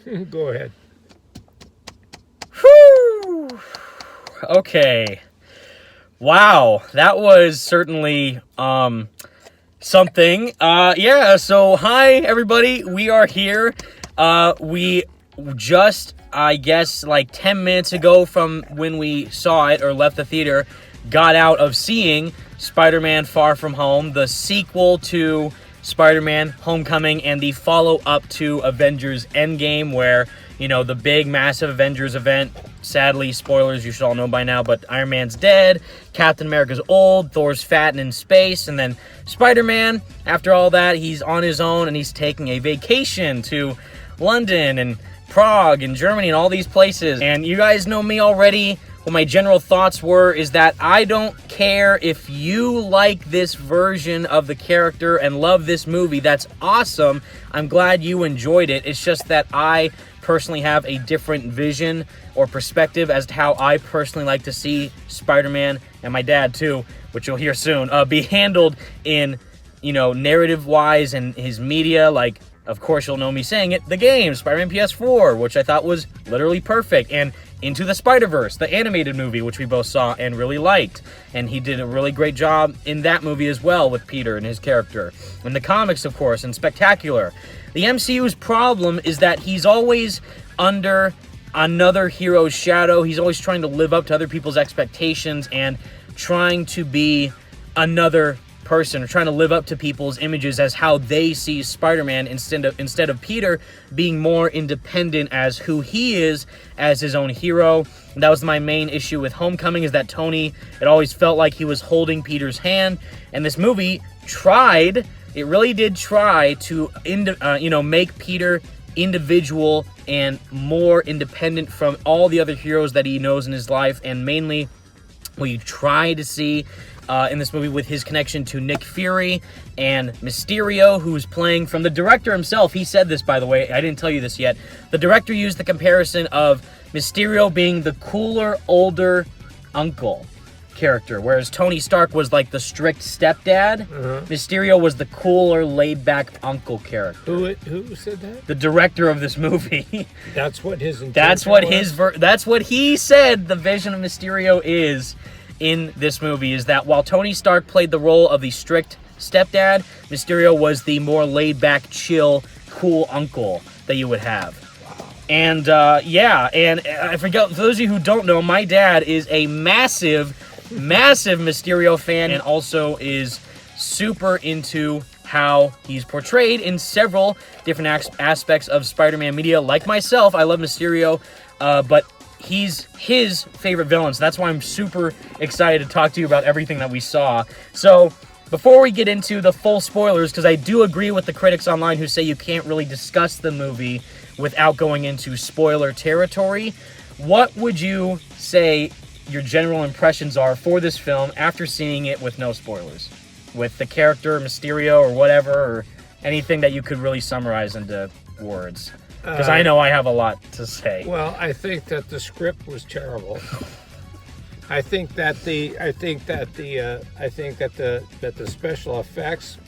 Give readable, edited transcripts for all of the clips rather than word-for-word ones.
Go ahead. Whew. Okay. Wow, that was certainly something. Yeah, so hi everybody. We are here. We just, I guess, like 10 minutes ago from when we saw it or left the theater, got out of seeing Spider-Man Far From Home, the sequel to Spider-Man Homecoming and the follow-up to Avengers Endgame, where, you know, the big massive Avengers event, sadly, spoilers, you should all know by now, but Iron Man's dead, Captain America's old, Thor's fat and in space, and then Spider-Man, after all that, he's on his own and he's taking a vacation to London and Prague and Germany and all these places. And you guys know me already. What my general thoughts were is that I don't care if you like this version of the character and love this movie. That's awesome. I'm glad you enjoyed it. It's just that I personally have a different vision or perspective as to how I personally like to see Spider-Man, and my dad too, which you'll hear soon, be handled in, you know, narrative-wise and his media. Like, of course, you'll know me saying it, the game, Spider-Man PS4, which I thought was literally perfect, and Into the Spider-Verse, the animated movie, which we both saw and really liked. And he did a really great job in that movie as well with Peter and his character. And the comics, of course, and Spectacular. The MCU's problem is that he's always under another hero's shadow. He's always trying to live up to other people's expectations and trying to be another person, or trying to live up to people's images as how they see Spider-Man, instead of Peter being more independent as who he is as his own hero. And that was my main issue with Homecoming, is that Tony, it always felt like he was holding Peter's hand, and this movie tried, it really did try to make Peter individual and more independent from all the other heroes that he knows in his life. And mainly what you try to see in this movie with his connection to Nick Fury and Mysterio, who's playing, from the director himself, he said this, by the way, I didn't tell you this yet, the director used the comparison of Mysterio being the cooler, older uncle character, whereas Tony Stark was like the strict stepdad. Mysterio was the cooler, laid-back uncle character. Who said that? The director of this movie. That's what his intention That's what he said the vision of Mysterio is in this movie, is that while Tony Stark played the role of the strict stepdad, Mysterio was the more laid-back, chill, cool uncle that you would have. And and I forgot, for those of you who don't know, my dad is a massive Mysterio fan, and also is super into how he's portrayed in several different aspects of Spider-Man media. Like myself, I love Mysterio, but he's his favorite villain, so that's why I'm super excited to talk to you about everything that we saw. So, before we get into the full spoilers, because I do agree with the critics online who say you can't really discuss the movie without going into spoiler territory, what would you say your general impressions are for this film after seeing it with no spoilers? With the character, Mysterio, or whatever, or anything that you could really summarize into words? Because I know I have a lot to say. Well, I think that the script was terrible. I think that the special effects,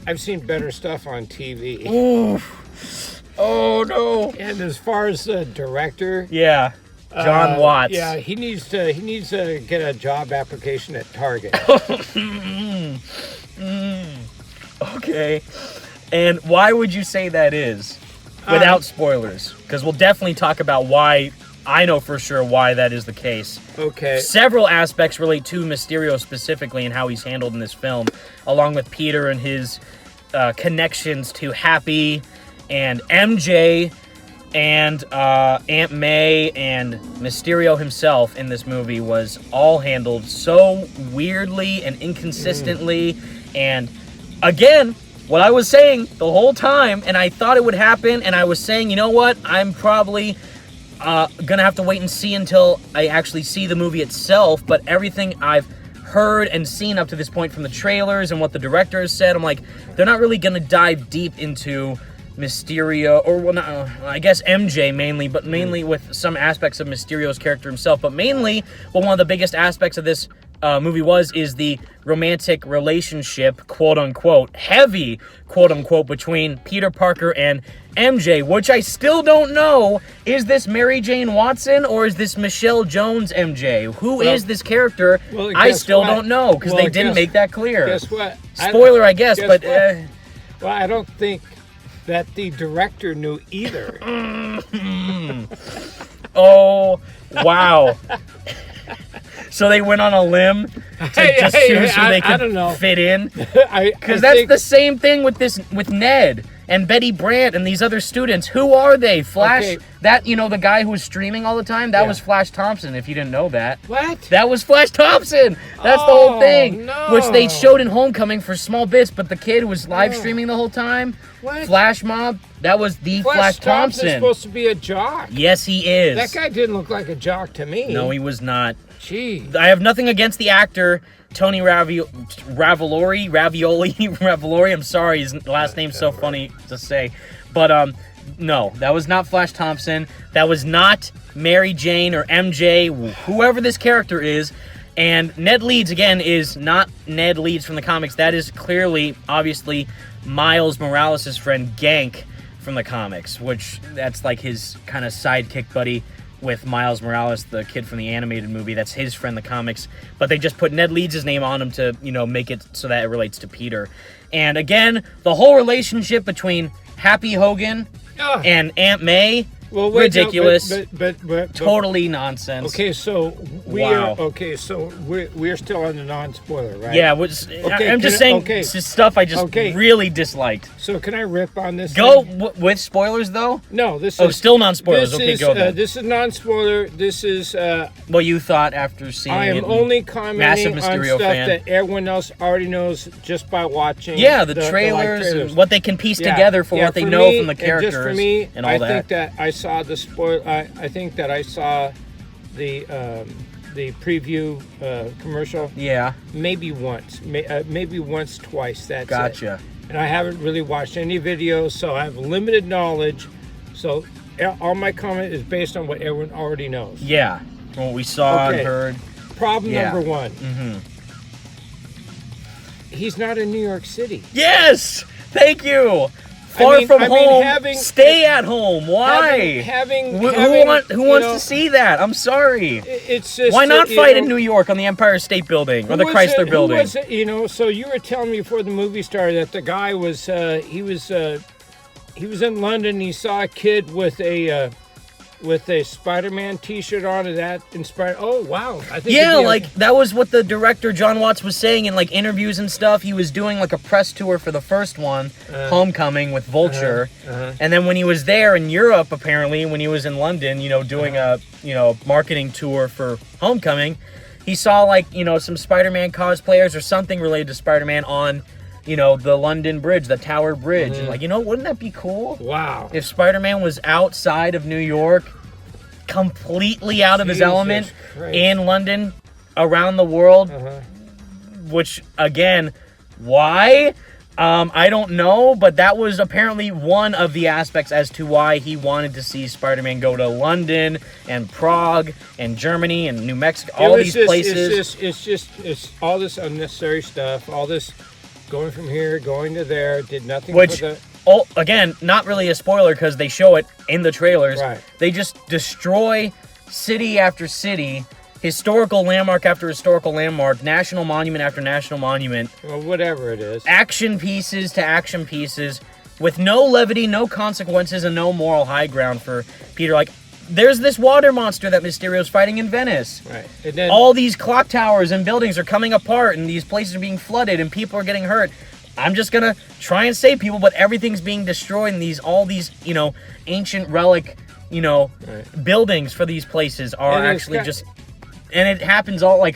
I've seen better stuff on TV. Oof. Oh no. And as far as the director, John Watts. Yeah, he needs to get a job application at Target. Okay. And why would you say that is? Without spoilers, because we'll definitely talk about why. I know for sure why that is the case. Okay. Several aspects relate to Mysterio specifically and how he's handled in this film, along with Peter and his connections to Happy and MJ and Aunt May and Mysterio himself in this movie was all handled so weirdly and inconsistently. And again, what I was saying the whole time, and I thought it would happen, and I was saying, you know what, I'm probably gonna have to wait and see until I actually see the movie itself, but everything I've heard and seen up to this point from the trailers and what the director has said, I'm like, they're not really gonna dive deep into Mysterio, or well, not, I guess MJ mainly, but mainly with some aspects of Mysterio's character himself, but mainly, well, one of the biggest aspects of this movie is the romantic relationship, quote unquote, heavy, quote unquote, between Peter Parker and MJ, which I still don't know. Is this Mary Jane Watson or is this Michelle Jones MJ? Who is this character? Well, I still what? don't know because they didn't make that clear. Guess what? Spoiler, I guess, but. Well, I don't think that the director knew either. Oh, wow. So they went on a limb to just choose who they could fit in? Because that's the same thing with Ned and Betty Brant and these other students. Who are they? Flash? Okay. That, the guy who was streaming all the time? That was Flash Thompson, if you didn't know that. What? That was Flash Thompson! That's the whole thing. No. Which they showed in Homecoming for small bits, but the kid was live streaming the whole time. What? Flash Mob, that was the Flash Thompson. Thompson's supposed to be a jock. Yes, he is. That guy didn't look like a jock to me. No, he was not. Gee. I have nothing against the actor, Tony Ravioli. I'm sorry, his last name's so funny to say. But, no, that was not Flash Thompson. That was not Mary Jane or MJ, whoever this character is. And Ned Leeds, again, is not Ned Leeds from the comics. That is clearly, obviously, Miles Morales' friend Gank from the comics, which that's like his kind of sidekick buddy with Miles Morales, the kid from the animated movie. That's his friend, the comics. But they just put Ned Leeds' name on him to, make it so that it relates to Peter. And again, the whole relationship between Happy Hogan and Aunt May, ridiculous, but totally nonsense. Okay, so we're still on the non-spoiler, right? Yeah, I'm just saying it's just stuff I just really disliked. So can I rip on this? Go with spoilers though? No, this is still non-spoilers. Okay, go then. This is non-spoiler. This is what you thought after seeing it. I am only commenting on Mysterio stuff fan. that everyone else already knows just by watching. Yeah, the trailers and what they can piece together for what they know from the characters and just for me, and all I that. think that I saw the spoil. I think that I saw the preview commercial. Yeah. Maybe once, twice. That's gotcha. It. And I haven't really watched any videos, so I have limited knowledge. So all my comment is based on what everyone already knows. Yeah. What we saw and heard. Problem number one. Mm-hmm. He's not in New York City. Yes. Thank you. Far from home, stay at home. Why? Who wants to see that? I'm sorry. It's just why not fight in New York on the Empire State Building or the Chrysler Building? So you were telling me before the movie started that the guy was he was in London. He saw a kid with a Spider-Man T-shirt on, and that inspired. Oh wow! I think that was what the director John Watts was saying in interviews and stuff. He was doing a press tour for the first one, Homecoming with Vulture, and then when he was there in Europe, apparently when he was in London, doing a marketing tour for Homecoming, he saw some Spider-Man cosplayers or something related to Spider-Man on the London Bridge, the Tower Bridge. Mm-hmm. And wouldn't that be cool? Wow. If Spider-Man was outside of New York, completely out of his element, in London, around the world, which, again, why? I don't know, but that was apparently one of the aspects as to why he wanted to see Spider-Man go to London and Prague and Germany and New Mexico, all these places. It's all this unnecessary stuff, all this going from here, going to there, did nothing for the... again, not really a spoiler because they show it in the trailers. Right. They just destroy city after city, historical landmark after historical landmark, national monument after national monument. Well, whatever it is. Action pieces to action pieces with no levity, no consequences, and no moral high ground for Peter. There's this water monster that Mysterio's fighting in Venice. Right. And then all these clock towers and buildings are coming apart, and these places are being flooded, and people are getting hurt. I'm just gonna try and save people, but everything's being destroyed, and all these ancient relic, buildings for these places are actually and it happens all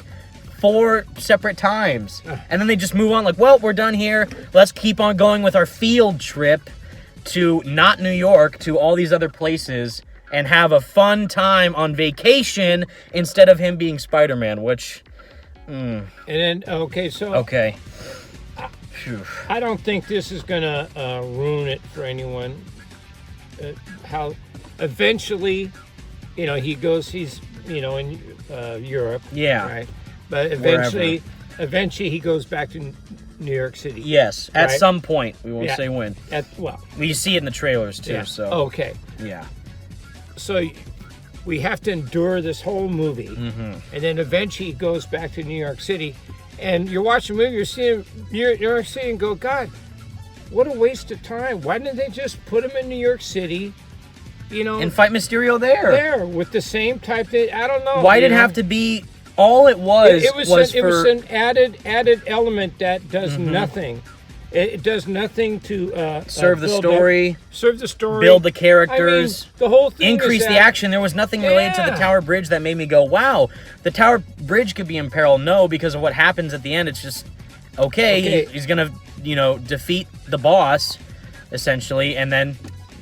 4 separate times, and then they just move on. We're done here. Let's keep on going with our field trip to not New York, to all these other places, and have a fun time on vacation instead of him being Spider-Man, which... And then, okay. I don't think this is going to ruin it for anyone. How eventually, he's in Europe. Yeah. Right? But eventually he goes back to New York City. Yes, at right? some point. We won't say when. Well, you see it in the trailers too. Yeah. So okay. Yeah. So we have to endure this whole movie, and then eventually he goes back to New York City, and you're watching the movie, you're seeing New York City, and go, God, what a waste of time! Why didn't they just put him in New York City? And fight Mysterio there with the same type thing. I don't know. Why did it have to be? All it was it was an added element that does nothing. It does nothing to serve the story, build the characters, the whole thing, increase the action. There was nothing related to the Tower Bridge that made me go, "Wow, the Tower Bridge could be in peril." No, because of what happens at the end. It's just okay. He's gonna, defeat the boss, essentially, and then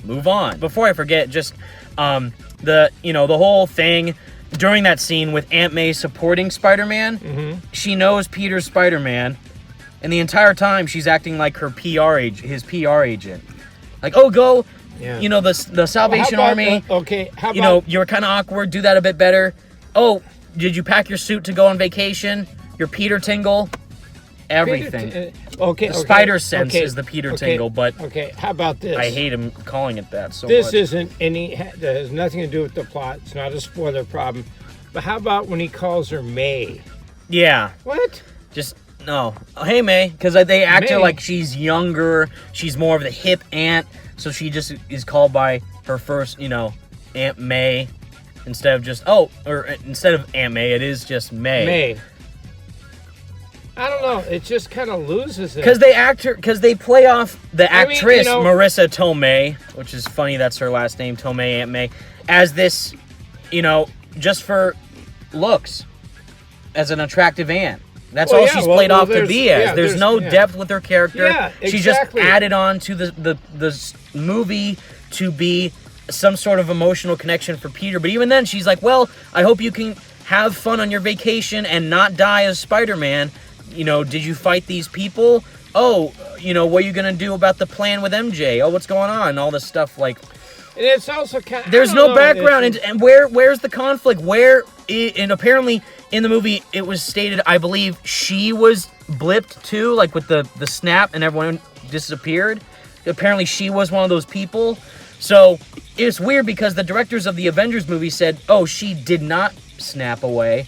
move on. Before I forget, just the whole thing. During that scene with Aunt May supporting Spider-Man, she knows Peter's Spider-Man, and the entire time she's acting like his PR agent. Like, oh, go, the Salvation Army. How about... you're kind of awkward, do that a bit better. Oh, did you pack your suit to go on vacation? You're Peter Tingle. Everything. The spider sense is the Peter Tingle, but how about this? I hate him calling it that so this much. That has nothing to do with the plot. It's not a spoiler problem. But how about when he calls her May? Yeah. What? Just no. Oh, hey May, because they act her like she's younger. She's more of the hip aunt, so she just is called by her first, Aunt May, instead of Aunt May, it is just May. May. I don't know. It just kind of loses it. Because they play off the actress Marissa Tomei, which is funny. That's her last name, Tomei, Aunt May, as this, just for looks, as an attractive aunt. That's all she's played off to be as. There's no depth with her character. Yeah, exactly. She just added on to the movie to be some sort of emotional connection for Peter. But even then, she's like, well, I hope you can have fun on your vacation and not die as Spider-Man. Did you fight these people? Oh, what are you going to do about the plan with MJ? Oh, what's going on? All this stuff, like... And it's also kind of... There's no background, and where's the conflict? And apparently, in the movie, it was stated, I believe, she was blipped too, like with the snap, and everyone disappeared. Apparently, she was one of those people. So, it's weird because the directors of the Avengers movie said, oh, she did not snap away.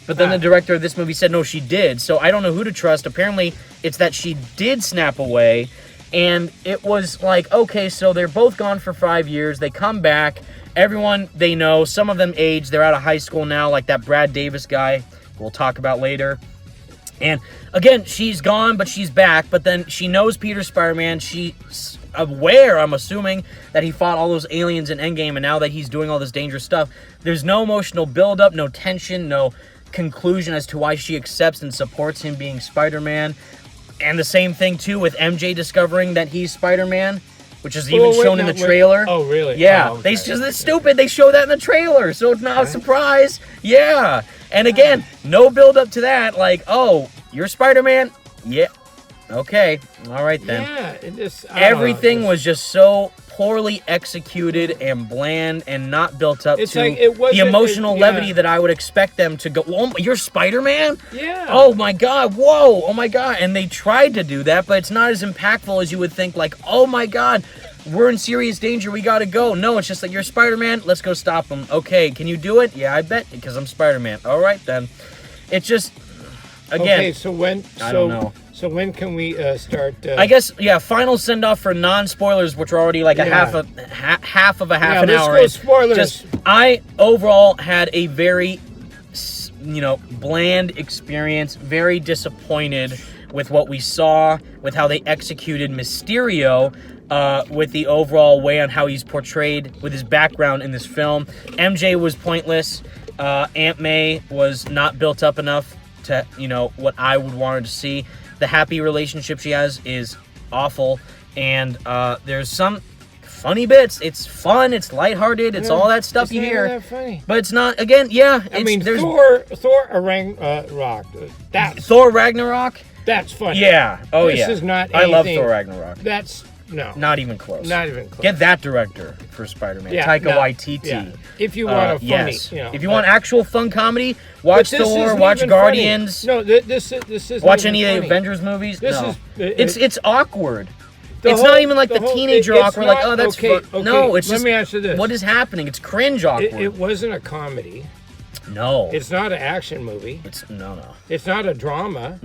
But then the director of this movie said, no, she did. So I don't know who to trust. Apparently, it's that she did snap away. And it was like, okay, so they're both gone for 5 years. They come back. Everyone they know, some of them age. They're out of high school now, like that Brad Davis guy we'll talk about later. And again, she's gone, but she's back. But then she knows Peter Spider-Man. She's aware, I'm assuming, that he fought all those aliens in Endgame. And now that he's doing all this dangerous stuff, there's no emotional buildup, no tension, no conclusion as to why she accepts and supports him being Spider-Man. And the same thing too with MJ discovering that he's Spider-Man, which is even shown in the trailer. Oh, really? Yeah. Oh, okay. It's stupid. They show that in the trailer, so it's not a surprise. Yeah. And again, no build up to that. Like, oh, you're Spider-Man? Yeah. Okay. All right then. Yeah. Everything was just so poorly executed and bland and not built up to the emotional levity that I would expect them to go, oh, you're Spider-Man? Yeah. Oh my God, whoa, oh my God. And they tried to do that, but it's not as impactful as you would think, like, oh my God, we're in serious danger, we gotta go. No, it's just like, you're Spider-Man, let's go stop him. Okay, can you do it? Yeah, I bet, because I'm Spider-Man. All right then. It's just, again. Okay, so I don't know. So when can we start? I guess, final send-off for non-spoilers, which are already like half of a half an hour. Let's go spoilers. I overall had a very, bland experience. Very disappointed with what we saw, with how they executed Mysterio, with the overall way on how he's portrayed with his background in this film. MJ was pointless. Aunt May was not built up enough to, what I would want to see. The happy relationship she has is awful, and there's some funny bits. It's fun, it's lighthearted, it's all that stuff you hear. That funny. But it's not, again, there's Thor Ragnarok. Thor Ragnarok? That's funny. Yeah. Oh, this is not anything. I love Thor Ragnarok. That's No. Not even close. Not even close. Get that director for Spider-Man. Yeah, Taika no, Waititi. yeah. If you want a funny, yes. you know. If you want actual fun comedy, watch But this Thor, isn't watch even Guardians. funny. No, this is. Watch any of the Avengers movies. This no. is It's awkward. The It's whole- not even like the whole- teenager it's awkward, not- like, oh, that's okay, fun. okay, No, it's let just, me answer this. what is happening? It's cringe awkward. It wasn't a comedy. No. It's not an action movie. No. It's not a drama.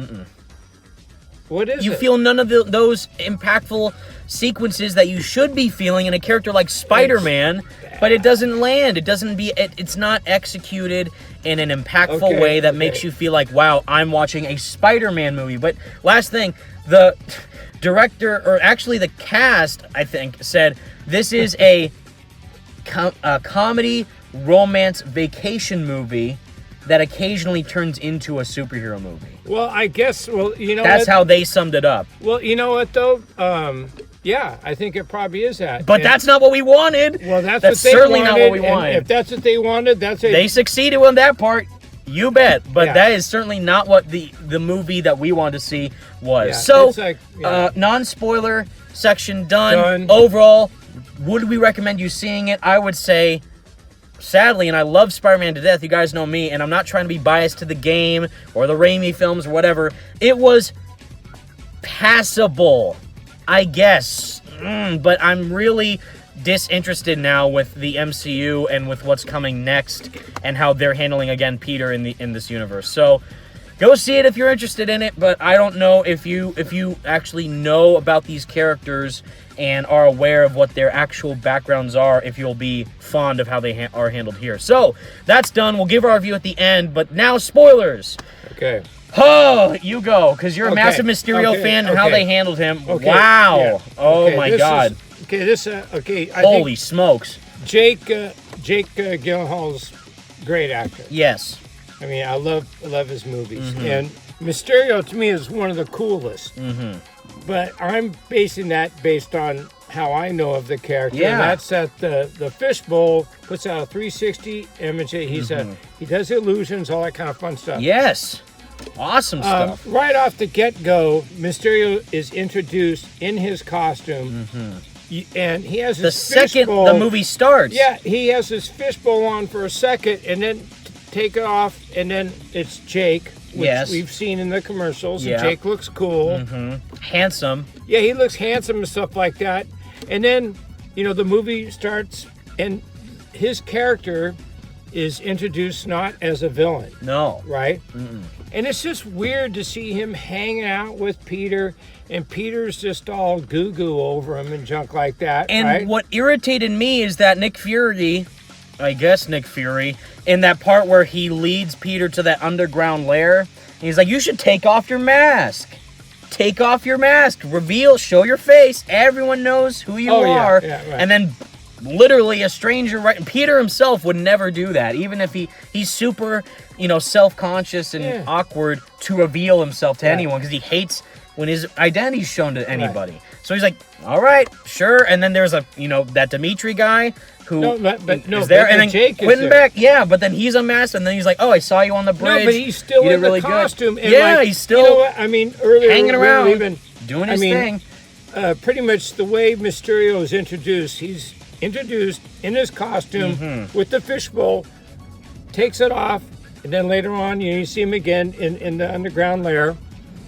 What is You it? feel none of those impactful sequences that you should be feeling in a character like Spider-Man, but it doesn't land. It's not executed in an impactful way that makes you feel like, wow, I'm watching a Spider-Man movie. But last thing, the director, or actually the cast, I think, said this is a comedy romance vacation movie that occasionally turns into a superhero movie. Well, I guess. Well, you know. That's how they summed it up. Well, you know what though. Yeah, I think it probably is that. But that's not what we wanted. Well, that's what they certainly wanted, not what we wanted. If that's what they wanted, that's it. They succeeded on that part. You bet. But Yeah. that is certainly not what the movie that we wanted to see was. Yeah, So, it's like, yeah. non-spoiler section done. Done. Overall, would we recommend you seeing it? I would say, sadly, and I love Spider-Man to death, you guys know me, and I'm not trying to be biased to the game or the Raimi films or whatever. It was passable, I guess. But I'm really disinterested now with the MCU and with what's coming next and how they're handling again Peter in this universe. So go see it if you're interested in it, but I don't know if you actually know about these characters and are aware of what their actual backgrounds are, if you'll be fond of how they are handled here. So that's done. We'll give our review at the end, but now spoilers. Okay. Oh, you go, because you're a massive Mysterio Okay, fan and how okay. they handled him. Okay, Wow. yeah. Oh, Okay, my this God. I Holy think smokes. Jake Gyllenhaal's great actor. Yes. I mean, I love his movies, and Mysterio to me is one of the coolest. But I'm basing that based on how I know of the character. Yeah. And that's that the fishbowl puts out a 360 image. He does illusions, all that kind of fun stuff. Yes. Awesome stuff. Right off the get-go, Mysterio is introduced in his costume, and he has The his second fishbowl. the movie starts. Yeah, he has his fishbowl on for a second, and then take it off, and then it's Jake, which Yes. we've seen in the commercials. Yeah. And Jake looks cool. Handsome. Yeah, he looks handsome and stuff like that. And then, the movie starts, and his character is introduced not as a villain, No. right? And it's just weird to see him hanging out with Peter, and Peter's just all goo-goo over him and junk like that, And right? what irritated me is that Nick Fury, in that part where he leads Peter to that underground lair, he's like, you should take off your mask. Take off your mask. Reveal, show your face. Everyone knows who you are. Yeah, right. And then literally a stranger, right? Peter himself would never do that. Even if he's super, self-conscious and awkward to reveal himself to anyone, because he hates when his identity's shown to anybody. Right. So he's like, all right, sure. And then there's that Dimitri guy who is there, and then Jake is Quentin there. Beck, yeah, but then he's unmasked, and then he's like, oh, I saw you on the bridge. No, but he's still You did in really the good." costume. And Yeah, he's still You know what? I mean, earlier hanging we were around, even, doing his thing. Pretty much the way Mysterio is introduced, he's introduced in his costume with the fishbowl, takes it off, and then later on, you see him again in the underground lair.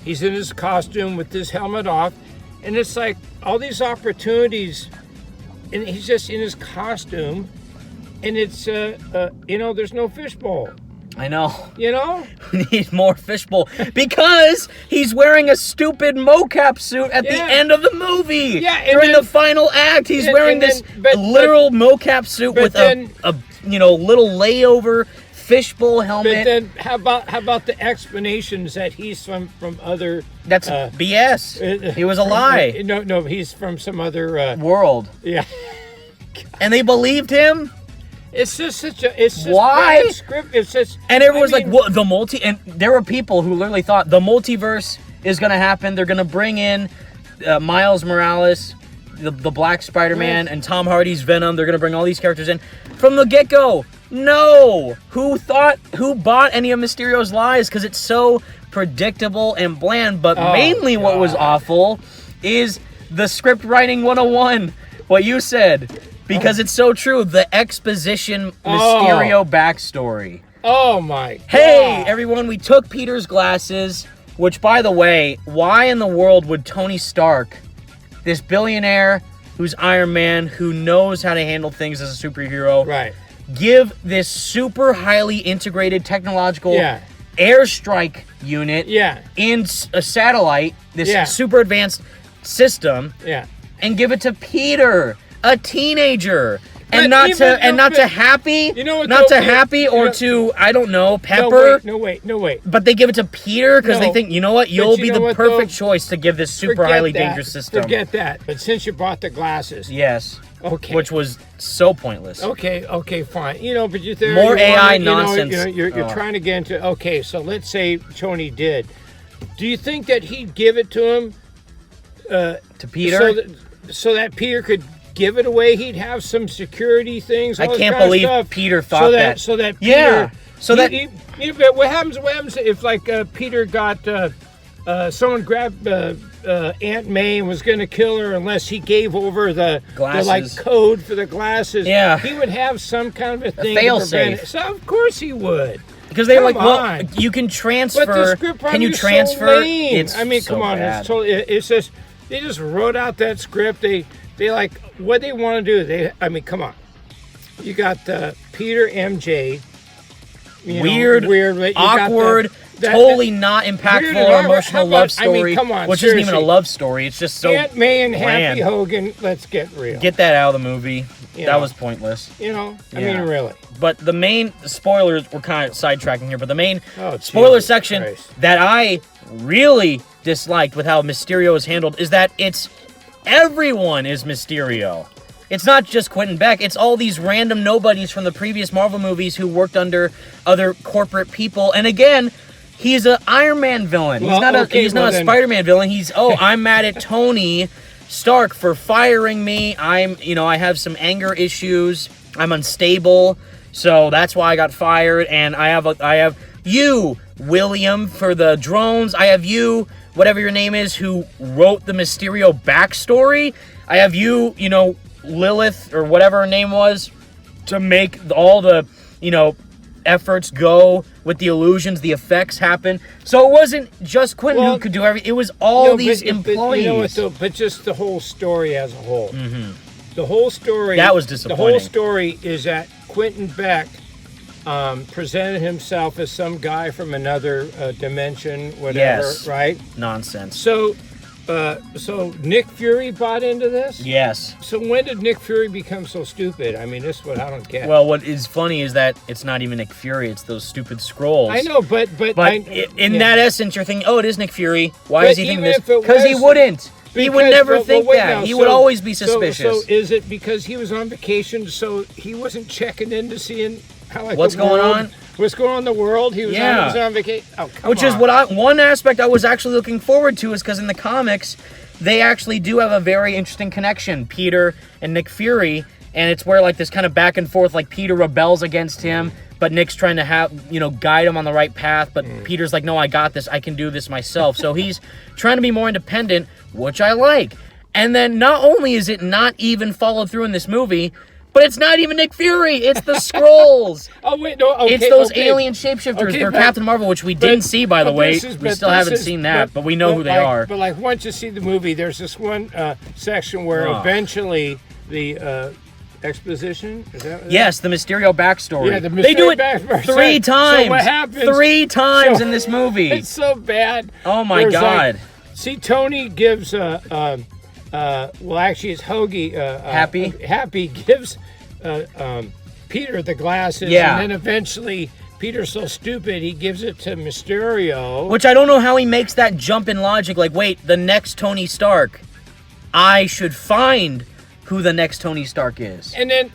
He's in his costume with his helmet off, and it's like all these opportunities, and he's just in his costume, and it's there's no fishbowl. I know. We need more fishbowl because he's wearing a stupid mocap suit at the end of the movie. Yeah, and during then- the final act, he's and- wearing and this then- but- literal mocap suit but with then- a little layover fishbowl helmet. But then how about the explanations that he's from other? That's BS. He was a lie. No, he's from some other World. Yeah. And they believed him. It's just such a. It's just Why? bad script. It's just. And everyone's I mean, like, what, and there were people who literally thought the multiverse is going to happen. They're going to bring in Miles Morales, the Black Spider-Man, and Tom Hardy's Venom. They're going to bring all these characters in. From the get-go, no! Who bought any of Mysterio's lies? Because it's so predictable and bland. But mainly what was awful is The script writing 101. What you said. Because it's so true. The Exposition Mysterio backstory. Oh my God. Hey, everyone, we took Peter's glasses, which, by the way, why in the world would Tony Stark, this billionaire who's Iron Man, who knows how to handle things as a superhero, Right. give this super highly integrated technological airstrike unit in a satellite, this super advanced system, and give it to Peter, a teenager, and not to Happy, or to, I don't know, Pepper. No, wait. But they give it to Peter because they think, you know what, you'll be the perfect choice to give this super highly dangerous system. Forget that. But since you bought the glasses. Yes. Okay. Which was so pointless. Okay, fine. But you're there. More AI nonsense. You're trying to get into, okay, so let's say Tony did. Do you think that he'd give it to him? To Peter? So that Peter could give it away? He'd have some security things. I can't believe Peter thought that. So that Peter... Yeah. So that... But what happens if, like, Peter got... someone grabbed Aunt May and was going to kill her unless he gave over the code for the glasses. Yeah. He would have some kind of a thing. Fail-safe. So of course he would. Because they were like, well, you can transfer. But the script can you transfer? So lame. It's come on. Bad. It's just they just wrote out that script. They like what they want to do. Come on. You got Peter MJ. Weird, awkward, totally not impactful or emotional love story. Come on, which isn't even a love story. It's just so Aunt May and Happy Hogan. Let's get real. Get that out of the movie. That was pointless. I mean, really. But the main spoilers, we're kind of sidetracking here, but the main spoiler section that I really disliked with how Mysterio is handled is that everyone is Mysterio. It's not just Quentin Beck, it's all these random nobodies from the previous Marvel movies who worked under other corporate people. And again, he's an Iron Man villain. He's not a Spider-Man villain. I'm mad at Tony Stark for firing me. I have some anger issues. I'm unstable. So that's why I got fired. And I have you, William, for the drones. I have you, whatever your name is, who wrote the Mysterio backstory. I have you, Lilith, or whatever her name was, to make all the, efforts go with the illusions, the effects happen. So it wasn't just Quentin who could do everything. It was all these employees. But just the whole story as a whole. Mm-hmm. The whole story. That was disappointing. The whole story is that Quentin Beck presented himself as some guy from another dimension, whatever, right? Nonsense. So Nick Fury bought into this? Yes. So when did Nick Fury become so stupid? I mean, this is what I don't get. Well, what is funny is that it's not even Nick Fury, it's those stupid scrolls. I know, but in that essence, you're thinking, oh, it is Nick Fury. Why is he thinking this? Because he wouldn't. He would never think that. He would always be suspicious. So is it because he was on vacation, so he wasn't checking in to see how what's going on? What's going on in the world? He was on vacation. Oh, come Which on. is what one aspect I was actually looking forward to is because in the comics, they actually do have a very interesting connection, Peter and Nick Fury, and it's where like this kind of back and forth, like Peter rebels against him, but Nick's trying to guide him on the right path, but Peter's like, no, I got this, I can do this myself. So he's trying to be more independent, which I like. And then not only is it not even followed through in this movie, but it's not even Nick Fury. It's the Skrulls. Oh, wait, no, okay. It's those alien shapeshifters. They're Captain Marvel, which we didn't see, by the way. We still haven't seen that, but we know who they are. But, like, once you see the movie, there's this one section where eventually the Exposition, is that yes, the Mysterio backstory. Yeah, the Mysterio they do it backstory. 3 times. So what happens? 3 times in this movie. It's so bad. Oh, my God. See, Tony gives... actually, it's Hoagie. Happy? Happy gives Peter the glasses, and then eventually Peter's so stupid he gives it to Mysterio. Which I don't know how he makes that jump in logic. Like, wait, the next Tony Stark, I should find who the next Tony Stark is. And then,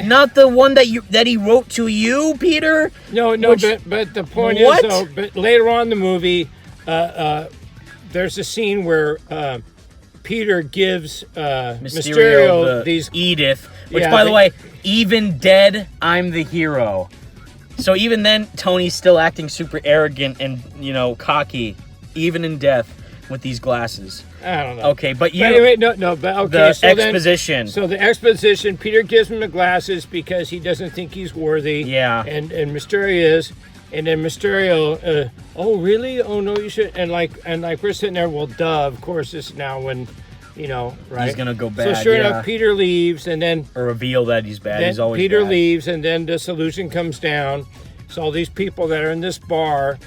not the one that he wrote to you, Peter. No. But the point is, though, but later on in the movie, there's a scene where. Peter gives Mysterio these Edith, which by the way, even dead, I'm the hero. So even then, Tony's still acting super arrogant and cocky, even in death. with these glasses? I don't know. Okay, but anyway, no, but okay. The so exposition. So the exposition. Peter gives him the glasses because he doesn't think he's worthy. Yeah. And Mysterio is, and then Mysterio. Oh really? Oh no, you should. And like we're sitting there. Well, duh. Of course, this is now when, right? He's gonna go bad. So sure enough, Peter leaves, and then or reveal that he's bad. He's always Peter bad. leaves, and then this illusion comes down. So all these people that are in this bar,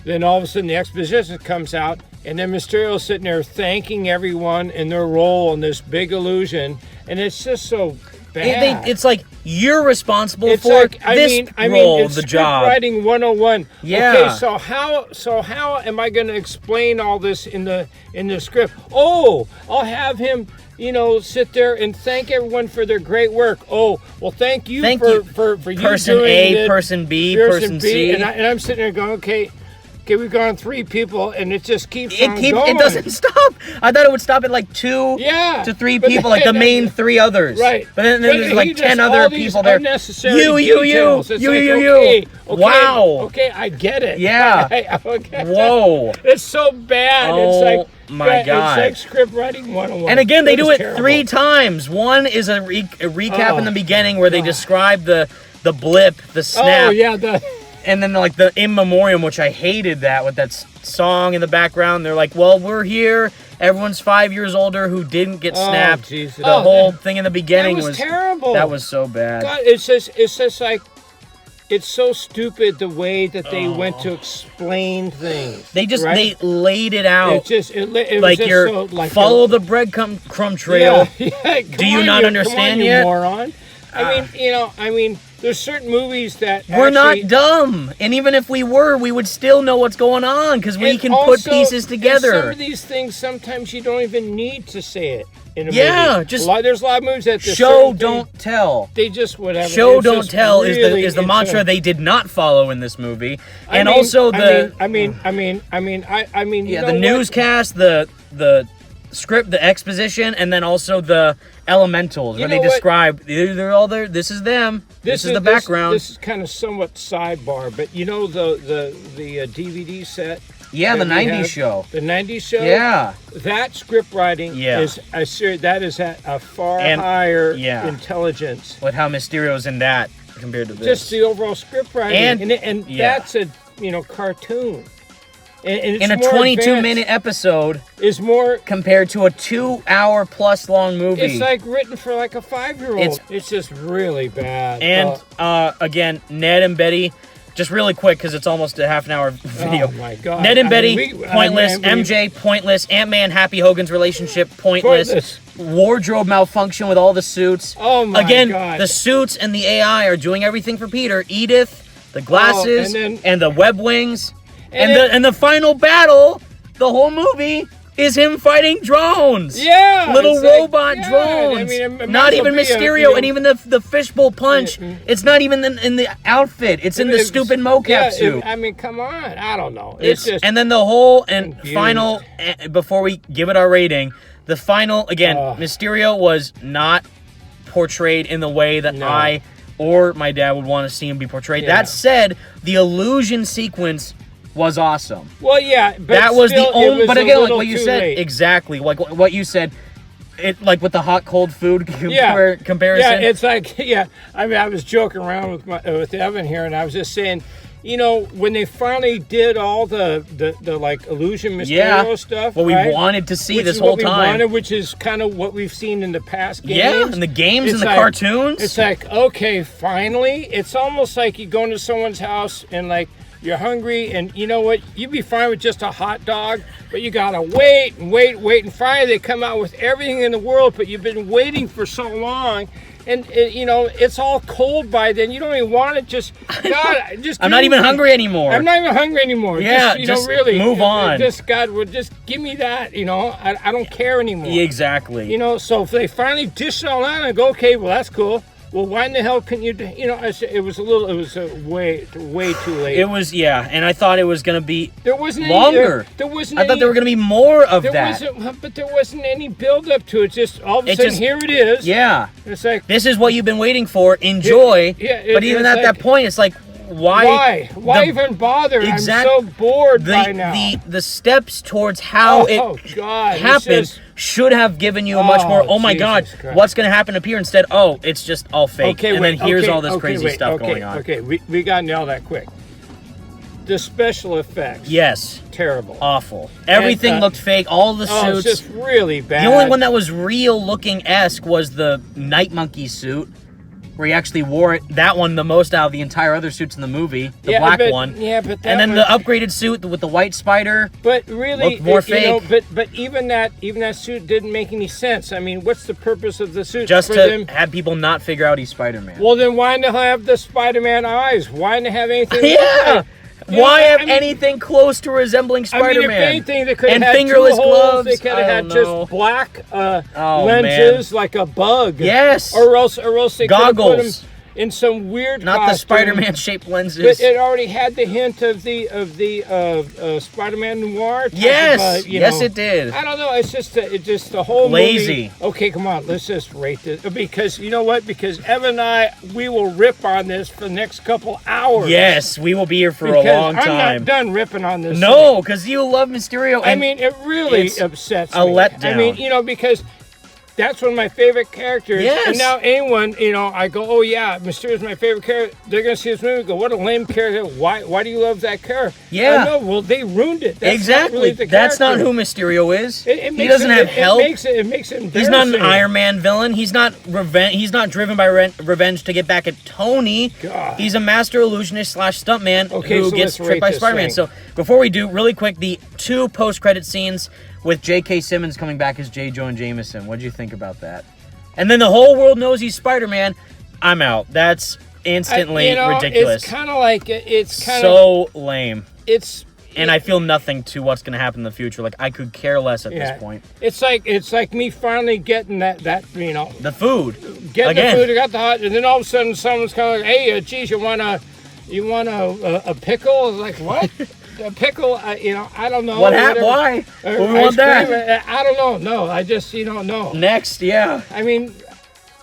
then all of a sudden the exposition comes out, and then Mysterio's sitting there thanking everyone in their role in this big illusion, and it's just so bad. It's like you're responsible it's for like, this role, it's the job. Writing 101. Yeah. Okay, so how am I going to explain all this in the script? Oh, I'll have him, sit there and thank everyone for their great work. Oh, well, thank you for you person doing A, it. person B, person C. And I'm sitting there going, okay, we've gone 3 people, and it just keeps on going. It doesn't stop. I thought it would stop at like 2 to 3 people, like the main 3 others. Right. But then there's like 10 other people there. You. Wow. Okay, I get it. Yeah. Okay. Whoa. It's so bad. Oh my God. It's like script writing 101. And again, they do it terrible. 3 times. One is a recap in the beginning where they describe the blip, the snap. Oh yeah, And then like the in memoriam, which I hated that with that song in the background. Like, well, we're here. Everyone's 5 years older who didn't get snapped. Geez. The whole thing in the beginning was terrible. That was so bad. God, it's just like, it's so stupid the way that they went to explain things. They just right? they laid it out. It like was you're so, like follow the breadcrumb trail. Yeah. Do you not understand you yet? Moron. I mean, there's certain movies that we're not dumb, and even if we were, we would still know what's going on because we can put pieces together. Some of these things, sometimes you don't even need to say it in a movie. Just there's a lot of movies that show don't tell. They just whatever. Show don't tell is the mantra they did not follow in this movie, and also the the newscast, the script, the exposition, and then also the elementals where they describe they're all there. This is them. This is the background. This is kind of somewhat sidebar, but the DVD set. Yeah, the '90s show. The '90s show. Yeah, that script writing is that is at a far higher intelligence. With how Mysterio's in that compared to this. Just the overall script writing, and that's a cartoon. And in a 22-minute episode is more compared to a 2-hour plus long movie. It's like written for like a 5-year-old. It's just really bad. And again, Ned and Betty, just really quick because it's almost a half an hour video. Oh my God! Ned and Betty, pointless. MJ, pointless. Ant-Man, Happy Hogan's relationship, pointless. Wardrobe malfunction with all the suits. Oh my God! The suits and the AI are doing everything for Peter. Edith, the glasses, and the web wings. And the final battle, the whole movie, is him fighting drones. Yeah. Little robot drones. Not even Mysterio, and even the fishbowl punch. It's not even in the outfit. It's in the stupid mocap suit. Come on. I don't know. It's just and then the whole and final, before we give it our rating, the final, again, Mysterio was not portrayed in the way that I or my dad would want to see him be portrayed. Yeah. That said, the illusion sequence was awesome. Well, yeah, but that was the only. But again, like what you said, late. Exactly, like what you said. It like with the hot cold food comparison. Yeah, it's like I was joking around with Evan here, and I was just saying, when they finally did all the like illusion Mysterio stuff, what we wanted to see this whole time, which is kind of what we've seen in the past games. Yeah, in the games and the cartoons. It's like, okay, finally, it's almost like you go into someone's house and like. You're hungry, and you know what? You'd be fine with just a hot dog, but you gotta wait, and finally they come out with everything in the world, but you've been waiting for so long, and it's all cold by then. You don't even want it. I'm not even hungry anymore. I'm not even hungry anymore. Yeah, just really move on. Just give me that. I don't care anymore. Exactly. So if they finally dish it all out and go, okay, well that's cool. Well, why in the hell couldn't you? It was way too late. It was, and I thought it was gonna be longer. There wasn't. I thought there were gonna be more of that. But there wasn't any build up to it. Just all of a sudden, here it is. Yeah. It's like this is what you've been waiting for. Enjoy. But even at that point, it's like, Why even bother? Exact- I'm so bored by now. The steps towards how God, happened should have given you a much more, oh my God, Jesus Christ. what's going to happen up here? Instead, oh, it's just all fake. Okay, and wait, then here's okay, all this okay, crazy wait, stuff okay, going on. Okay, we got to nail that quick. The special effects. Yes. Terrible. Awful. Everything looked fake. All the suits. It's just really bad. The only one that was real looking-esque was the Night Monkey suit, where he actually wore it. That one the most out of the entire other suits in the movie. The black one. Yeah, but that and then the upgraded suit with the white spider. But really, looked more fake. But even that suit didn't make any sense. I mean, what's the purpose of the suit? Just to have people not figure out he's Spider-Man. Well, then why not have the Spider-Man eyes? Why not have anything? Yeah. Why have anything close to resembling Spider-Man? I mean, if anything, they could have had fingerless two holes. gloves. They could have had just black man. lenses, like a bug. Yes. Or else they could have put goggles. him in some weird Not costume. the Spider-Man shaped lenses. But it already had the hint of the Spider-Man noir. Yes. Yes, know. it did. I don't know. It's just the whole lazy. Movie. Okay, come on. Let's just rate this because you know what? Because Evan and I, we will rip on this for the next couple hours. Yes, we will be here for a long time. I'm not done ripping on this. No, because you love Mysterio. I mean, it really upsets me. A letdown. I mean, because that's one of my favorite characters. Yes. And now anyone, I go, oh yeah, Mysterio's my favorite character. They're gonna see this movie and go, what a lame character. Why do you love that character? Yeah. No, well they ruined it. That's exactly. Not really the That's not character. who Mysterio is. He doesn't have help. It makes it embarrassing. He's not an Iron Man villain. He's not He's not driven by revenge to get back at Tony. God. He's a master illusionist / stuntman who so gets let's tricked by rate this Spider-Man. thing. So before we do, really quick, the 2 post-credit scenes with J.K. Simmons coming back as J. Jonah Jameson. What did you think about that? And then the whole world knows he's Spider-Man. I'm out. That's instantly ridiculous. It's kind of like so lame. And I feel nothing to what's going to happen in the future. Like I could care less at this point. It's like me finally getting that the food. Getting the food. I got the hot, and then all of a sudden someone's kind of like, hey, geez, you want a pickle? I was like, what? A pickle? I don't know. What happened? Why? We want that. I don't know. No, I just no. Next, yeah. I mean,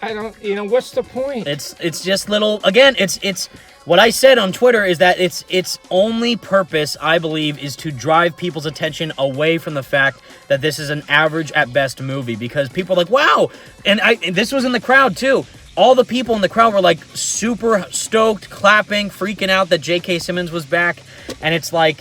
I don't. What's the point? It's just little. Again, it's what I said on Twitter is that its only purpose, I believe, is to drive people's attention away from the fact that this is an average at best movie, because people are like, wow, and this was in the crowd too. All the people in the crowd were like super stoked, clapping, freaking out that J.K. Simmons was back. And it's like,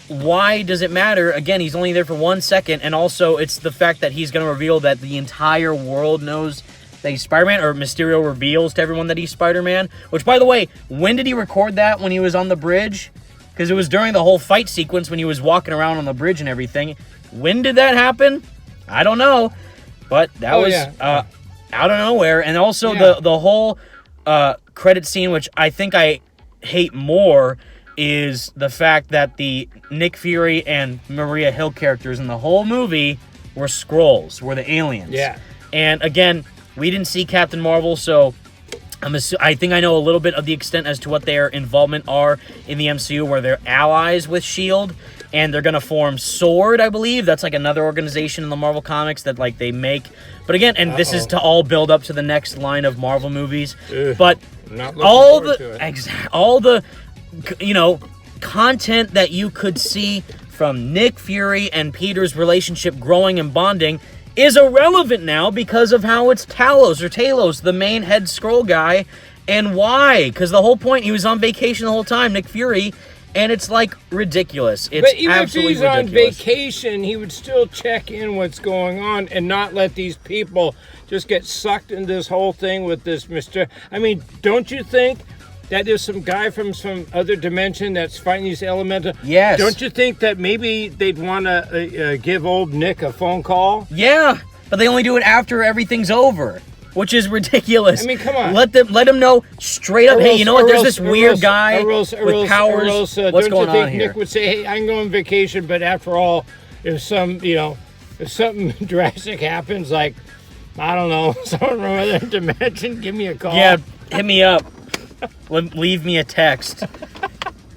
why does it matter? Again, he's only there for 1 second. And also, it's the fact that he's going to reveal that the entire world knows that he's Spider-Man, or Mysterio reveals to everyone that he's Spider-Man. Which, by the way, when did he record that? When he was on the bridge? Because it was during the whole fight sequence when he was walking around on the bridge and everything. When did that happen? I don't know. But that was... out of nowhere. And also the whole credit scene, which I think I hate more, is the fact that the Nick Fury and Maria Hill characters in the whole movie were Skrulls, were the aliens. Yeah. And again, we didn't see Captain Marvel, so I think I know a little bit of the extent as to what their involvement are in the MCU, where they're allies with S.H.I.E.L.D., and they're going to form S.W.O.R.D., I believe. That's like another organization in the Marvel Comics that like they make. But again, and this is to all build up to the next line of Marvel movies. But all the content that you could see from Nick Fury and Peter's relationship growing and bonding is irrelevant now because of how it's Talos, the main head Skrull guy. And why? Because the whole point, he was on vacation the whole time, Nick Fury. And it's like ridiculous. It's but even absolutely if he's on ridiculous. vacation, he would still check in what's going on and not let these people just get sucked into this whole thing with this Mr. I mean, don't you think that there's some guy from some other dimension that's fighting these elemental? Yes. Don't you think that maybe they'd want to give old Nick a phone call? Yeah, but they only do it after everything's over, which is ridiculous. I mean, come on. Let them know straight up, hey, you know what, there's this weird guy with powers. What's going on here? Nick would say, hey, I can go on vacation, but after all, if something drastic happens, like, I don't know, someone from another dimension, give me a call. Yeah, hit me up. Leave me a text.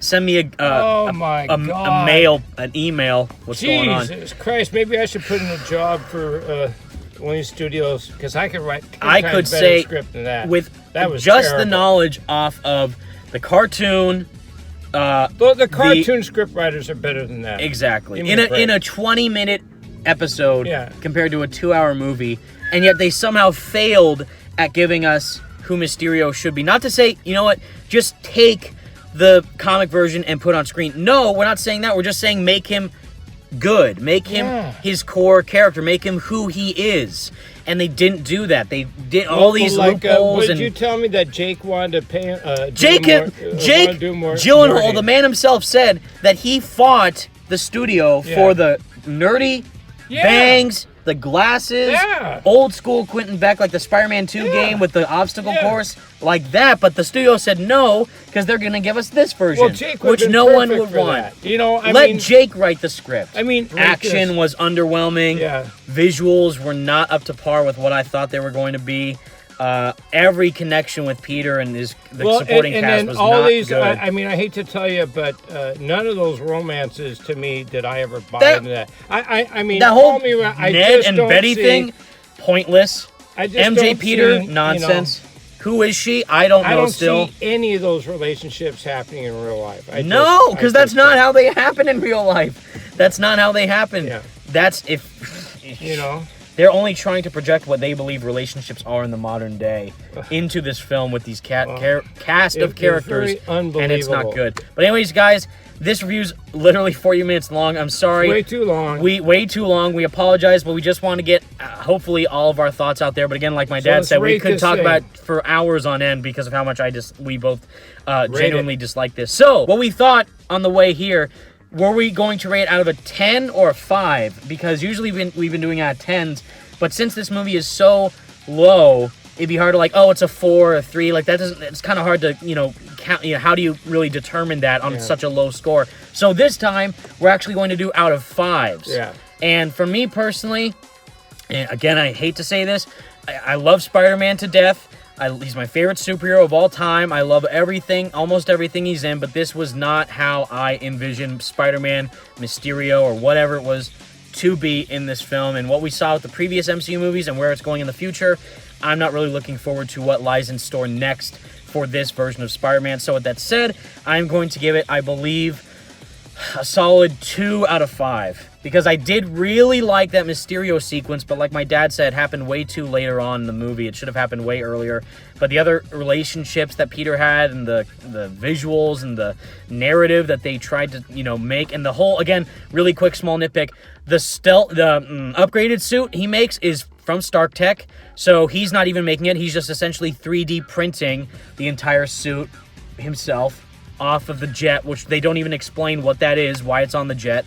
Send me a mail, an email. What's going on? Jesus Christ, maybe I should put in a job for one of these studios, because I could write I could say script than that. With that was just terrible. the knowledge off of the cartoon The cartoon script writers are better than that. Exactly. In a 20-minute episode compared to a 2-hour movie, and yet they somehow failed at giving us who Mysterio should be. Not to say, you know what, just take the comic version and put on screen. No, we're not saying that. We're just saying make him good. Make him his core character. Make him who he is. And they didn't do that. They did all these loopholes. Did you tell me that Jake wanted to pay? Jake Gyllenhaal, the man himself, said that he fought the studio for the nerdy bangs, the glasses, old school Quentin Beck, like the Spider-Man 2 game with the obstacle course, like that. But the studio said no because they're going to give us this version, which no one would want. You know, Let Jake write the script. I mean, action was underwhelming. Visuals were not up to par with what I thought they were going to be. Every connection with Peter and the supporting cast was not good. I mean, I hate to tell you, but none of those romances to me did I ever buy into that. I mean, that whole Ned and Betty thing, pointless. MJ Peter, nonsense. Who is she? I don't know still. I don't see any of those relationships happening in real life. No, because that's not how they happen in real life. That's not how they happen. Yeah. That's if, you know. They're only trying to project what they believe relationships are in the modern day into this film with these cast of characters, and it's not good. But anyways, guys, this review's literally 40 minutes long. I'm sorry. Way too long. Way too long. We apologize, but we just want to get, hopefully, all of our thoughts out there. But again, like my dad said, we could talk about it for hours on end because of how much we both genuinely dislike this. So, what we thought on the way here, were we going to rate out of a 10 or a 5? Because usually we've been doing out of 10s, but since this movie is so low, it'd be hard to like, oh, it's a 4 or a 3. Like that doesn't. It's kind of hard to count. How do you really determine that on such a low score? So this time we're actually going to do out of 5s. Yeah. And for me personally, and again, I hate to say this, I love Spider-Man to death. He's my favorite superhero of all time. I love everything, almost everything he's in, but this was not how I envisioned Spider-Man, Mysterio, or whatever it was to be in this film. And what we saw with the previous MCU movies and where it's going in the future, I'm not really looking forward to what lies in store next for this version of Spider-Man. So with that said, I'm going to give it, I believe, a solid 2 out of 5. Because I did really like that Mysterio sequence, but like my dad said, it happened way too later on in the movie. It should have happened way earlier. But the other relationships that Peter had and the visuals and the narrative that they tried to, make, and the whole, again, really quick small nitpick, the upgraded suit he makes is from Stark Tech, so he's not even making it. He's just essentially 3D printing the entire suit himself off of the jet, which they don't even explain what that is, why it's on the jet.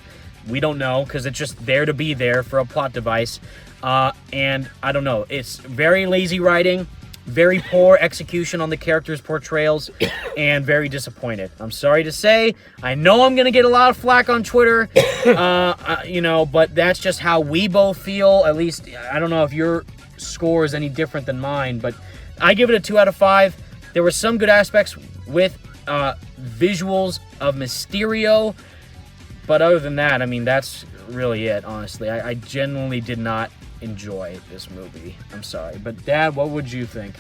We don't know, because it's just there to be there for a plot device. And I don't know. It's very lazy writing, very poor execution on the characters' portrayals, and very disappointed. I'm sorry to say. I know I'm going to get a lot of flack on Twitter, but that's just how we both feel. At least, I don't know if your score is any different than mine, but I give it a 2 out of 5. There were some good aspects with visuals of Mysterio, but other than that, I mean, that's really it, honestly. I genuinely did not enjoy this movie. I'm sorry. But, Dad, what would you think?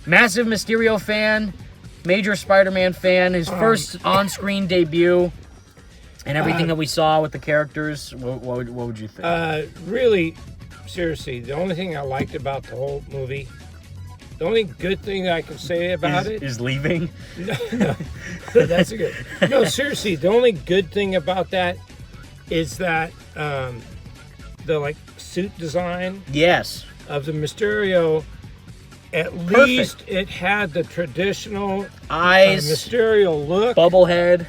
Massive Mysterio fan, major Spider-Man fan, his first on-screen debut, and everything that we saw with the characters. What would you think? Really, seriously, the only thing I liked about the whole movie, the only good thing I can say about it is leaving. No, that's a good. No, seriously, the only good thing about that is that the suit design. Yes. Of the Mysterio, at least it had the traditional eyes, Mysterio look, bubblehead,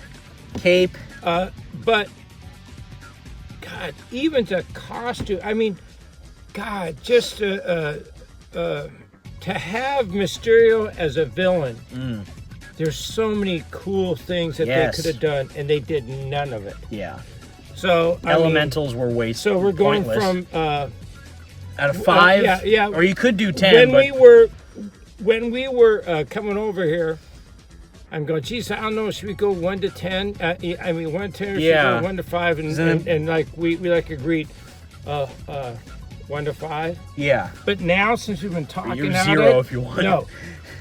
cape. But God, even the costume. I mean, God, just to have Mysterio as a villain, there's so many cool things that they could have done, and they did none of it. Yeah. So elementals were way so we're going pointless. From out of 5. Yeah. Or you could do 10. When we were coming over here, I'm going, geez, I don't know, should we go 1 to 10? 1 to 10, or should we go 1 to 5? And like we agreed. 1 to 5. Yeah. But now, since we've been talking you're about 0 if you want. No.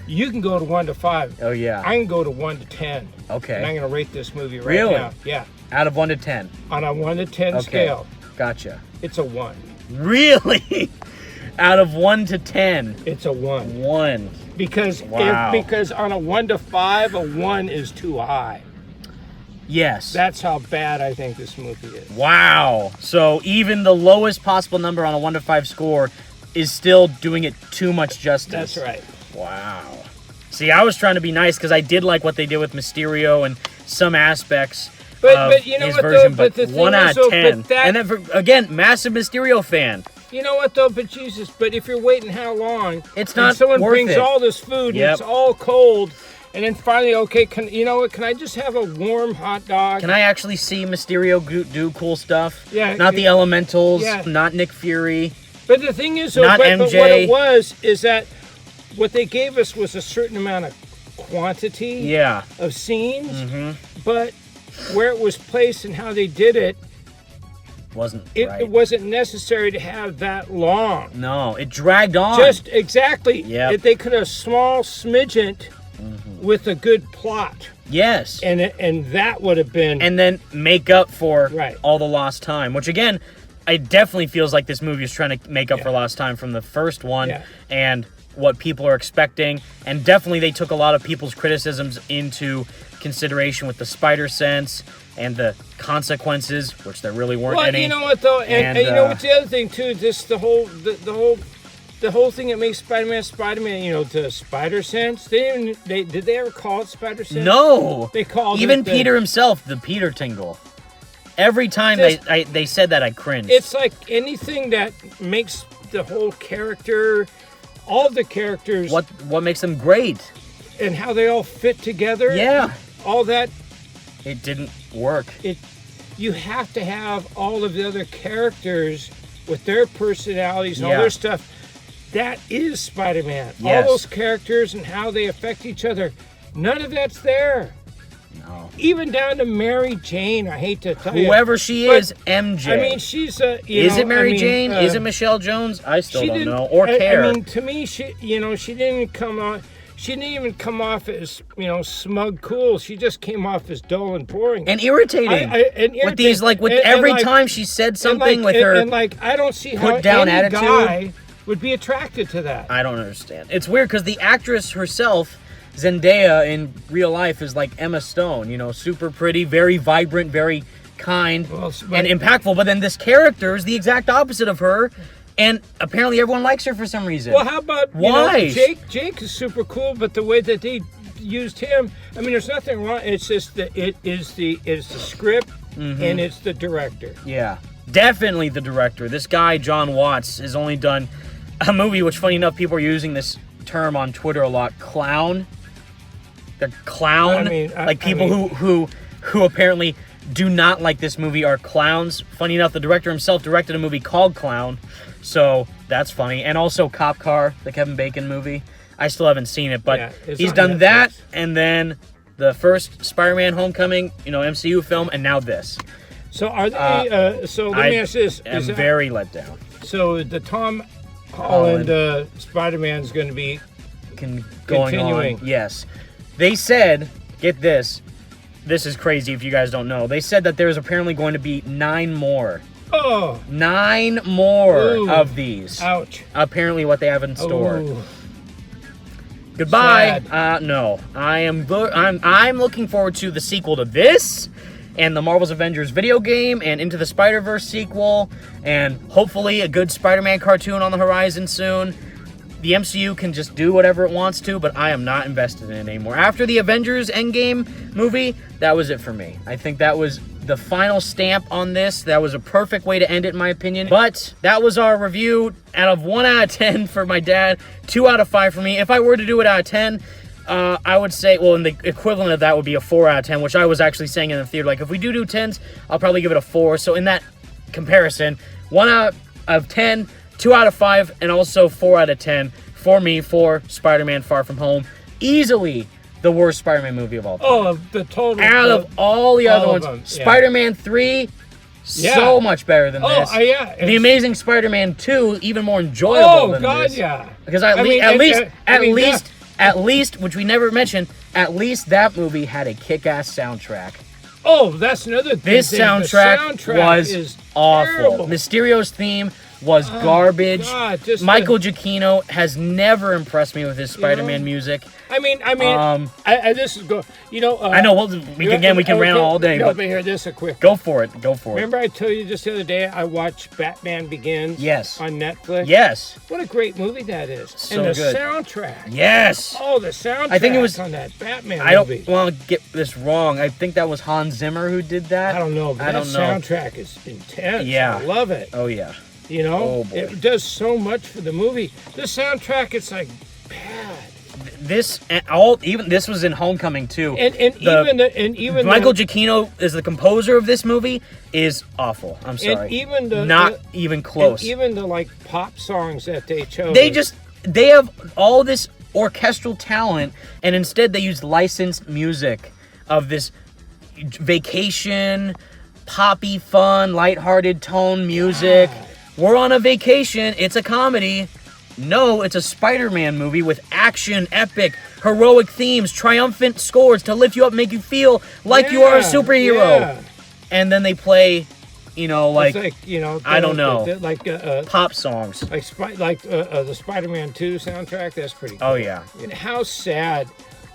You can go to 1 to 5. Oh, yeah. I can go to 1 to 10. Okay. And I'm going to rate this movie right Really? now. Yeah. Out of 1 to 10. On a 1 to 10 scale, Gotcha. it's a 1. Really? Out of 1 to 10. It's a 1. 1. Because Wow. because on a 1 to 5, a 1 is too high. Yes. That's how bad I think this movie is. Wow. So even the lowest possible number on a 1 to 5 score is still doing it too much justice. That's right. Wow. See, I was trying to be nice because I did like what they did with Mysterio and some aspects But you know his what, version, though? but But the thing 1 is, out of though, 10. but that- And then, again, massive Mysterio fan. You know what, though? But Jesus, but if you're waiting how long? It's and not someone worth brings it. all this food Yep. and it's all cold, and then finally, okay, you know what? Can I just have a warm hot dog? Can I actually see Mysterio do cool stuff? Yeah, Not the Elementals, yeah. not Nick Fury. But the thing is, though, Not but what MJ. it was is that what they gave us was a certain amount of quantity Yeah. of scenes, Mm-hmm. but where it was placed and how they did it, Wasn't it right. wasn't necessary to have that long. No, it dragged on. Just exactly. Yep. If they could have small smidgen with a good plot, Yes. and that would have been. And then make up for Right. all the lost time, which again, it definitely feels like this movie is trying to make up Yeah. for lost time from the first one Yeah. and what people are expecting. And definitely they took a lot of people's criticisms into consideration with the spider sense and the consequences, which there really weren't well, any. you know what though, and you know what's the other thing too? This the whole thing that makes Spider-Man. You know, the spider sense. Did they ever call it spider sense? No. They called even it Peter himself, the Peter tingle. Every time Just- they said that, I cringed. It's like anything that makes the whole character, all the characters, what makes them great. and how they all fit together. Yeah. All that. It didn't work. You have to have all of the other characters with their personalities and Yeah. all their stuff. That is Spider-Man. Yes. All those characters and how they affect each other. None of that's there. No. Even down to Mary Jane. I hate to tell you. Whoever she But, is, MJ. I mean, she's a. Is it Mary Jane? Is it Michelle Jones? I still she don't didn't- know or care. I mean, to me, she didn't come on. She didn't even come off as smug, cool. She just came off as dull and boring. and irritating. With these, like, with every time she said something with her and I don't see how put down any attitude. guy would be attracted to that. I don't understand. It's weird because the actress herself, Zendaya, in real life is like Emma Stone. Super pretty, very vibrant, very kind, Well, and impactful. But then this character is the exact opposite of her, and apparently everyone likes her for some reason. Well, how about Why? Jake is super cool, but the way that they used him, I mean, there's nothing wrong. It's just that it's the script and it's the director. Yeah, definitely the director. This guy, John Watts, has only done a movie, which, funny enough, people are using this term on Twitter a lot, clown. The clown. I mean, people who apparently do not like this movie are clowns. Funny enough, the director himself directed a movie called Clown, so that's funny. And also Cop Car, the Kevin Bacon movie. I still haven't seen it, but Yeah, it's he's on done that, Netflix. and then the first Spider-Man Homecoming, MCU film, and now this. So are they? So let me ask this: I'm very let down. so the Tom Holland Spider-Man is going to be Going Continuing. on. Yes. They said, get this. This is crazy if you guys don't know. They said that there's apparently going to be 9 more. 9 more Ooh. of these. Ouch. Apparently what they have in store. Ooh. Goodbye. Sad. No. I'm looking forward to the sequel to this and the Marvel's Avengers video game and Into the Spider-Verse sequel and hopefully a good Spider-Man cartoon on the horizon soon. The MCU can just do whatever it wants to, but I am not invested in it anymore. After the Avengers Endgame movie, that was it for me. I think that was the final stamp on this. That was a perfect way to end it, in my opinion. But that was our review. Out of 1 out of 10 for my dad, 2 out of 5 for me. If I were to do it out of 10, I would say, well, and the equivalent of that would be a 4 out of 10, which I was actually saying in the theater. Like, if we do 10s, I'll probably give it a 4. So in that comparison, 1 out of 10, 2 out of 5, and also 4 out of 10 for me for Spider-Man Far From Home. Easily the worst Spider-Man movie of all time. Oh, the total. Out of all the other all ones, of them, yeah. Spider-Man 3, so much better than this. Yeah. The Amazing Spider-Man 2, even more enjoyable than God, this. yeah. Because at least, which we never mentioned, at least that movie had a kick-ass soundtrack. Oh, that's another thing. This soundtrack was awful. terrible. Mysterio's theme was garbage. God, just Michael Giacchino has never impressed me with his Spider-Man music. I mean, this is go. I know we can rant all day, No, but but here, this is a quick. go for it. Remember, I told you just the other day I watched Batman Begins. Yes. On Netflix. Yes. What a great movie that is. So and the good. soundtrack. Yes. Oh, the soundtrack. I think it was on that Batman I don't movie. want to get this wrong. I think that was Hans Zimmer who did that. I don't know. But I that don't know. soundtrack is intense. Yeah. I love it. Oh yeah. Oh, boy. It does so much for the movie. The soundtrack, it's like bad. This was in Homecoming too. And even Michael Giacchino is the composer of this movie is awful. I'm sorry. And even not even close. And even the like pop songs that they chose. They have all this orchestral talent, and instead they use licensed music of this vacation, poppy, fun, lighthearted tone music. God. We're on a vacation. It's a comedy. No, it's a Spider-Man movie with action, epic, heroic themes, triumphant scores to lift you up, make you feel like you are a superhero. Yeah. And then they play, like, it's like I don't know, pop songs. The Spider-Man 2 soundtrack. That's pretty cool. Oh yeah. And how sad.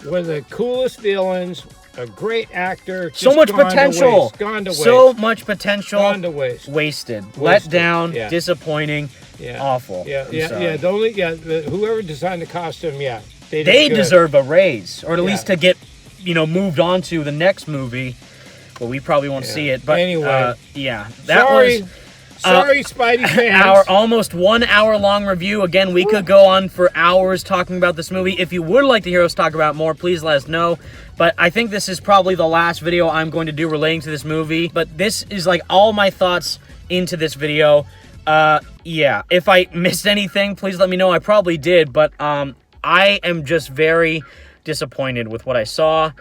One of the coolest villains, a great actor. So much potential. Gone to waste. So much potential. Gone to waste. Wasted. Let down. Yeah. Disappointing. Yeah. Awful. Yeah. I'm sorry. Whoever designed the costume, they deserve a raise, or at Yeah. least to get, moved on to the next movie. But we probably won't see it. But anyway, that Sorry, Spidey fans. Our almost 1 hour long review. Again, we could go on for hours talking about this movie. If you would like to hear us talk about more, please let us know. But I think this is probably the last video I'm going to do relating to this movie. But this is like all my thoughts into this video. If I missed anything, please let me know. I probably did, but I am just very disappointed with what I saw.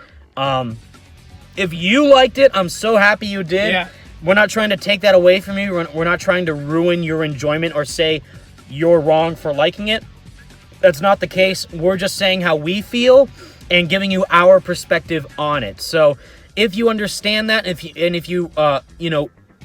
If you liked it, I'm so happy you did. Yeah. We're not trying to take that away from you. We're not trying to ruin your enjoyment or say you're wrong for liking it. That's not the case. We're just saying how we feel and giving you our perspective on it. So if you understand that, if you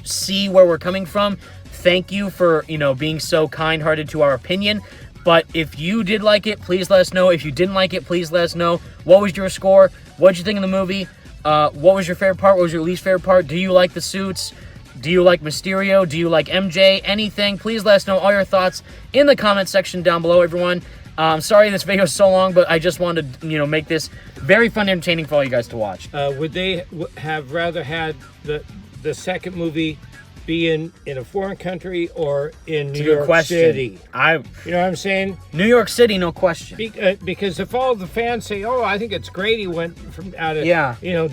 see where we're coming from, thank you for being so kind-hearted to our opinion. But if you did like it, please let us know. If you didn't like it, please let us know. What was your score? What did you think of the movie? What was your favorite part? What was your least favorite part? Do you like the suits? Do you like Mysterio? Do you like MJ? Anything? Please let us know all your thoughts in the comment section down below, everyone. Sorry this video is so long, but I just wanted to, make this very fun and entertaining for all you guys to watch. Would they have rather had the second movie be in a foreign country or in New York City? You know what I'm saying? New York City, no question. Because if all the fans say, "Oh, I think it's great," he went from out of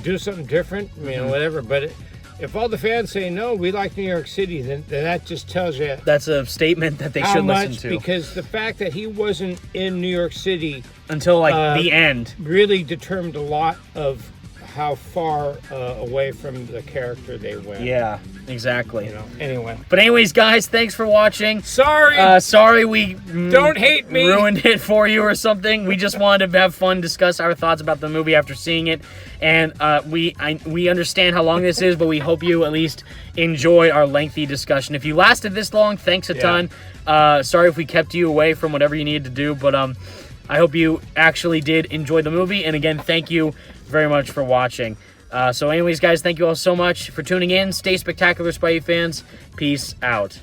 do something different, whatever. But if all the fans say, "No, we like New York City," then that just tells you that's a statement that they should listen to. Because the fact that he wasn't in New York City until the end really determined a lot of how far away from the character they went. Yeah, exactly. Anyway. But anyways, guys, thanks for watching. Sorry we don't hate me. Ruined it for you or something. We just wanted to have fun, discuss our thoughts about the movie after seeing it, and we understand how long this is, but we hope you at least enjoy our lengthy discussion. If you lasted this long, thanks a ton. Sorry if we kept you away from whatever you needed to do, but I hope you actually did enjoy the movie, and again, thank you very much for watching. So anyways, guys, thank you all so much for tuning in. Stay spectacular, Spidey fans. Peace out.